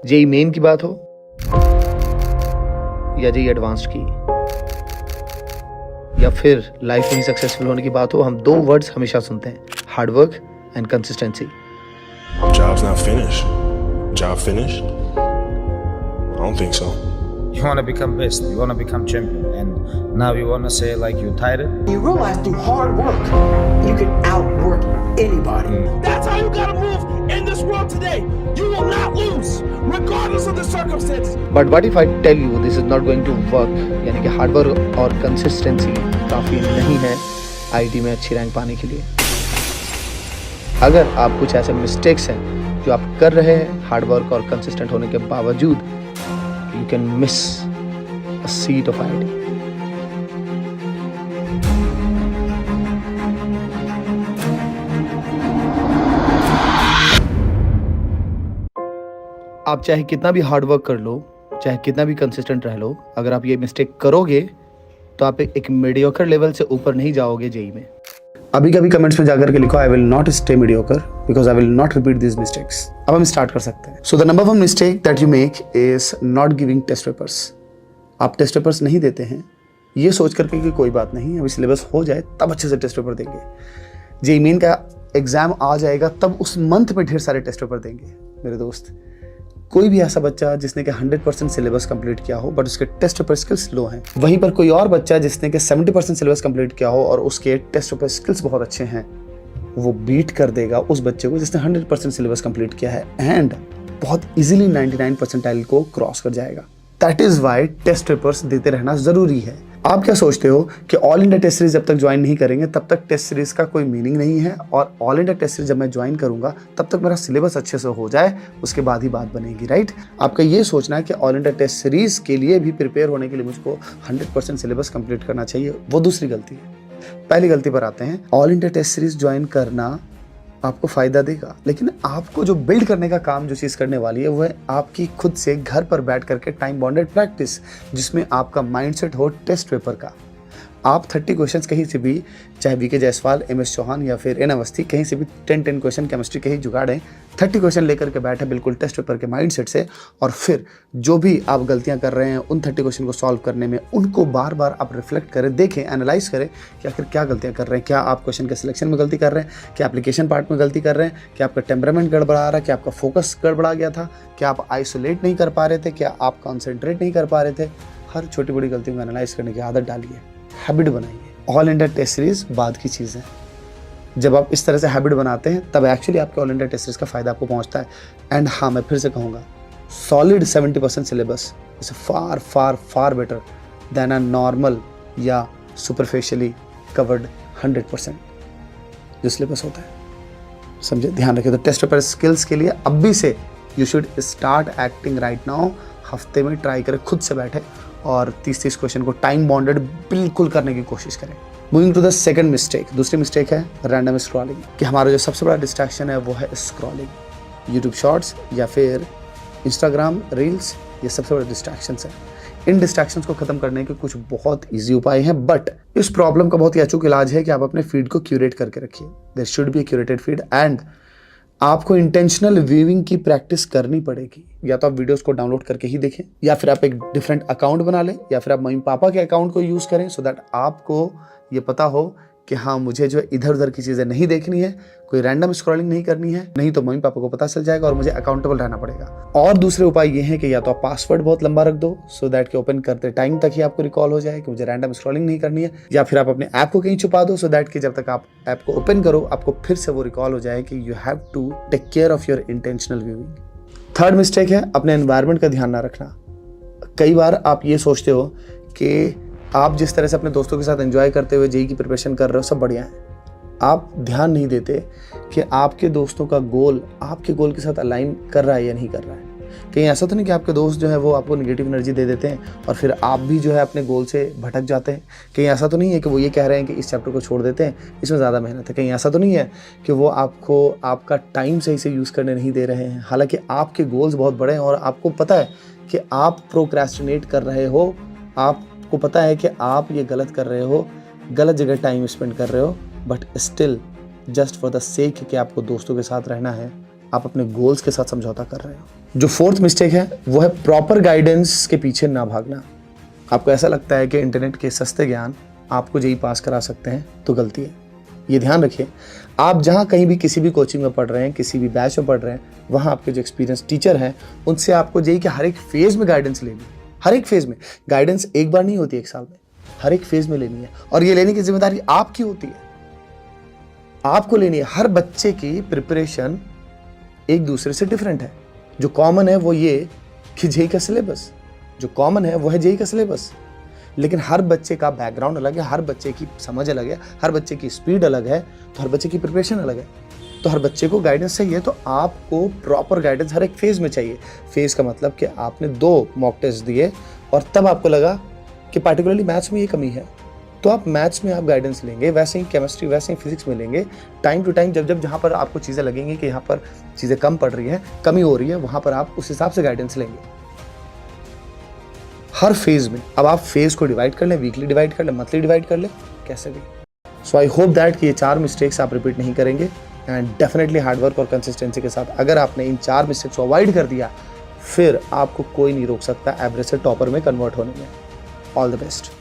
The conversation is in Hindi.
जेई मेन की बात हो या जेई एडवांस्ड की या फिर लाइफ में सक्सेसफुल होने की बात हो, हम दो वर्ड्स हमेशा सुनते हैं, hard work and consistency. Job's not finished. Job finished? I don't think so. You want to become best, you want to become champion, and now you want to say like you're tired? You realize through hard work, you can outwork anybody. That's how you gotta move in this world today. You will not lose, regardless of the circumstances. But what if I tell you this is not going to work, यानी कि हार्डवर्क और कंसिस्टेंसी काफ़ी नहीं है आईटी में अच्छी रैंक पाने के लिए। अगर आप कुछ ऐसे मिस्टेक्स हैं जो आप कर रहे हैं हार्डवर्क और कंसिस्टेंट होने के बावजूद, you can miss a seat of IT. आप चाहे कितना भी हार्डवर्क कर लो, चाहे कितना भी कंसिस्टेंट रह लो, अगर आप ये मिस्टेक करोगे तो आप एक मीडियोकर लेवल से ऊपर नहीं जाओगे जेई में। अभी कभी कमेंट्स में जाकर के लिखो I will not stay mediocre because I will not repeat this mistakes. अब हम स्टार्ट कर सकते हैं। So the number one mistake that you make is not giving test papers. आप टेस्ट पेपर्स नहीं देते हैं ये सोच करके कि कोई बात नहीं, अभी सिलेबस हो जाए तब अच्छे से टेस्ट पेपर देंगे। जेई मेन का एग्जाम आ जाएगा तब उस मंथ में ढेर सारे टेस्ट पेपर देंगे। मेरे दोस्त, कोई भी ऐसा बच्चा जिसने कि 100% सिलेबस कंप्लीट किया हो बट उसके टेस्ट पेपर स्किल्स लो हैं, वहीं पर कोई और बच्चा जिसने कि 70% सिलेबस कंप्लीट किया हो और उसके टेस्ट पेपर स्किल्स बहुत अच्छे हैं, वो बीट कर देगा उस बच्चे को जिसने 100% सिलेबस कंप्लीट किया है एंड बहुत इजीली 99 परसेंटाइल को क्रॉस कर जाएगा। That is why test papers देते रहना जरूरी है। आप क्या सोचते हो कि ऑल इंडिया टेस्ट सीरीज जब तक ज्वाइन नहीं करेंगे तब तक टेस्ट सीरीज का कोई मीनिंग नहीं है, और ऑल इंडिया टेस्ट सीरीज जब मैं ज्वाइन करूंगा तब तक मेरा सिलेबस अच्छे से हो जाए, उसके बाद ही बात बनेगी, राइट? आपका ये सोचना है कि ऑल इंडिया टेस्ट सीरीज के लिए भी प्रिपेयर होने के लिए मुझको 100% सिलेबस कंप्लीट करना चाहिए, वो दूसरी गलती है। पहली गलती पर आते हैं। All India test series join करना आपको फायदा देगा, लेकिन आपको जो बिल्ड करने का काम जो चीज़ करने वाली है वो है आपकी खुद से घर पर बैठ करके टाइम बॉन्डेड प्रैक्टिस, जिसमें आपका माइंडसेट हो टेस्ट पेपर का। आप 30 क्वेश्चंस कहीं से भी, चाहे वीके जायसवाल, एमएस चौहान या फिर एन अवस्थी, कहीं से भी 10 क्वेश्चन केमिस्ट्री के ही जुगाड़ें, 30 क्वेश्चन लेकर के बैठे बिल्कुल टेस्ट पेपर के माइंडसेट से, और फिर जो भी आप गलतियां कर रहे हैं उन 30 क्वेश्चन को सॉल्व करने में उनको बार बार आप रिफ्लेक्ट करें, देखें, एनालाइज करें कि आखिर क्या गलतियां कर रहे हैं। क्या आप क्वेश्चन के सिलेक्शन में गलती कर रहे हैं, क्या एप्लीकेशन पार्ट में गलती कर रहे हैं, क्या आपका टेम्परामेंट गड़बड़ा रहा है, क्या आपका फोकस गड़बड़ा गया था, क्या आप आइसोलेट नहीं कर पा रहे थे, क्या आप कॉन्सेंट्रेट नहीं कर पा रहे थे। हर छोटी बड़ी गलतियों को एनालाइज करने की आदत डालिए, हैबिट बनाइए। ऑल इंडिया टेस्ट सीरीज बाद की चीज़ है। जब आप इस तरह से हैबिट बनाते हैं तब एक्चुअली आपके ऑल इंडिया टेस्ट सीरीज का फायदा आपको पहुंचता है। एंड हाँ, मैं फिर से कहूँगा, solid 70% syllabus is far far far better than a normal या सुपरफिशियली कवर्ड 100% जो सिलेबस होता है। समझे, ध्यान रखिए। तो टेस्ट पेपर स्किल्स के लिए अभी से you should start acting right now. हफ्ते में ट्राई करें, खुद से बैठे और 30 क्वेश्चन को टाइम बॉन्डेड बिल्कुल करने की कोशिश करें। Moving to the second mistake, दूसरी मिस्टेक है रैंडम स्क्रॉलिंग। कि हमारा जो सबसे बड़ा डिस्ट्रैक्शन है वो है स्क्रॉलिंग। यूट्यूब शॉर्ट्स या फिर इंस्टाग्राम रील्स, ये सबसे बड़े डिस्ट्रैक्शंस हैं। इन डिस्ट्रैक्शंस को खत्म करने के कुछ बहुत ईजी उपाय हैं, बट इस प्रॉब्लम का बहुत ही अचूक इलाज है कि आप अपने फीड को क्यूरेट करके रखिए। There should be a curated feed and आपको इंटेंशनल व्यूइंग की प्रैक्टिस करनी पड़ेगी। या तो आप वीडियोस को डाउनलोड करके ही देखें, या फिर आप एक डिफरेंट अकाउंट बना लें, या फिर आप मम्मी पापा के अकाउंट को यूज़ करें, सो दैट आपको ये पता हो कि हाँ, मुझे जो इधर उधर की चीज़ें नहीं देखनी है, कोई रैंडम स्क्रॉलिंग नहीं करनी है, नहीं तो मम्मी पापा को पता चल जाएगा और मुझे अकाउंटेबल रहना पड़ेगा। और दूसरे उपाय ये हैं कि या तो आप पासवर्ड बहुत लंबा रख दो सो दैट कि ओपन करते टाइम तक ही आपको रिकॉल हो जाए कि मुझे रैंडम स्क्रॉलिंग नहीं करनी है, या फिर आप अपने ऐप को कहीं छुपा दो सो दैट कि जब तक आप ऐप को ओपन करो आपको फिर से वो रिकॉल हो जाए कि you have to take care of your intentional viewing. Third mistake है अपने एनवायरनमेंट का ध्यान ना रखना। कई बार आप ये सोचते हो कि आप जिस तरह से अपने दोस्तों के साथ एंजॉय करते हुए जेई की प्रिपरेशन कर रहे हो सब बढ़िया है, आप ध्यान नहीं देते कि आपके दोस्तों का गोल आपके गोल के साथ अलाइन कर रहा है या नहीं कर रहा है। कहीं ऐसा तो नहीं कि आपके दोस्त जो है वो आपको नेगेटिव एनर्जी दे देते हैं और फिर आप भी जो है अपने गोल से भटक जाते हैं। कहीं ऐसा तो नहीं है कि वो ये कह रहे हैं कि इस चैप्टर को छोड़ देते हैं, इसमें ज़्यादा मेहनत है। कहीं ऐसा तो नहीं है कि वो आपको आपका टाइम सही से यूज़ करने नहीं दे रहे हैं, हालांकि आपके गोल्स बहुत बड़े हैं और आपको पता है कि आप प्रोक्रेस्टिनेट कर रहे हो, आपको पता है कि आप ये गलत कर रहे हो, गलत जगह टाइम स्पेंड कर रहे हो, but still just for the sake कि आपको दोस्तों के साथ रहना है, आप अपने गोल्स के साथ समझौता कर रहे हो। जो फोर्थ मिस्टेक है वो है प्रॉपर गाइडेंस के पीछे ना भागना। आपको ऐसा लगता है कि इंटरनेट के सस्ते ज्ञान आपको जेईई पास करा सकते हैं, तो गलती है। ये ध्यान रखिए, आप जहाँ कहीं भी किसी भी कोचिंग में पढ़ रहे हैं, किसी भी बैच में पढ़ रहे हैं, वहाँ आपके जो एक्सपीरियंस टीचर हैं उनसे आपको जेईई के हर एक फेज़ में गाइडेंस लेनी है। हर एक फेज़ में गाइडेंस एक बार नहीं होती, एक साल में, हर एक फेज़ में लेनी है। और ये लेने की जिम्मेदारी आपकी होती है, आपको लेनी है। हर बच्चे की प्रिपरेशन एक दूसरे से डिफरेंट है। जो कॉमन है वो ये कि जेईई का सिलेबस, जो कॉमन है वो है जेईई का सिलेबस। लेकिन हर बच्चे का बैकग्राउंड अलग है, हर बच्चे की समझ अलग है, हर बच्चे की स्पीड अलग है, तो हर बच्चे की प्रिपरेशन अलग है। तो हर बच्चे को गाइडेंस चाहिए, तो आपको प्रॉपर गाइडेंस हर एक फेज़ में चाहिए। फेज़ का मतलब कि आपने 2 मॉक टेस्ट दिए और तब आपको लगा कि पार्टिकुलरली मैथ्स में ये कमी है, तो आप मैथ्स में आप गाइडेंस लेंगे। वैसे ही केमिस्ट्री, वैसे ही फिजिक्स में लेंगे। टाइम टू टाइम जब जहाँ पर आपको चीज़ें लगेंगी कि यहाँ पर चीज़ें कम पड़ रही हैं, कमी हो रही है, वहाँ पर आप उस हिसाब से गाइडेंस लेंगे हर फेज़ में। अब आप फेज़ को डिवाइड कर लें, वीकली डिवाइड कर लें, मंथली डिवाइड कर लें, कैसे भी। सो आई होप दैट कि ये 4 मिस्टेक्स आप रिपीट नहीं करेंगे। एंड डेफिनेटली हार्डवर्क और कंसिस्टेंसी के साथ अगर आपने इन 4 मिस्टेक्स को अवॉइड कर दिया, फिर आपको कोई नहीं रोक सकता एवरेज से टॉपर में कन्वर्ट होने में। All the best.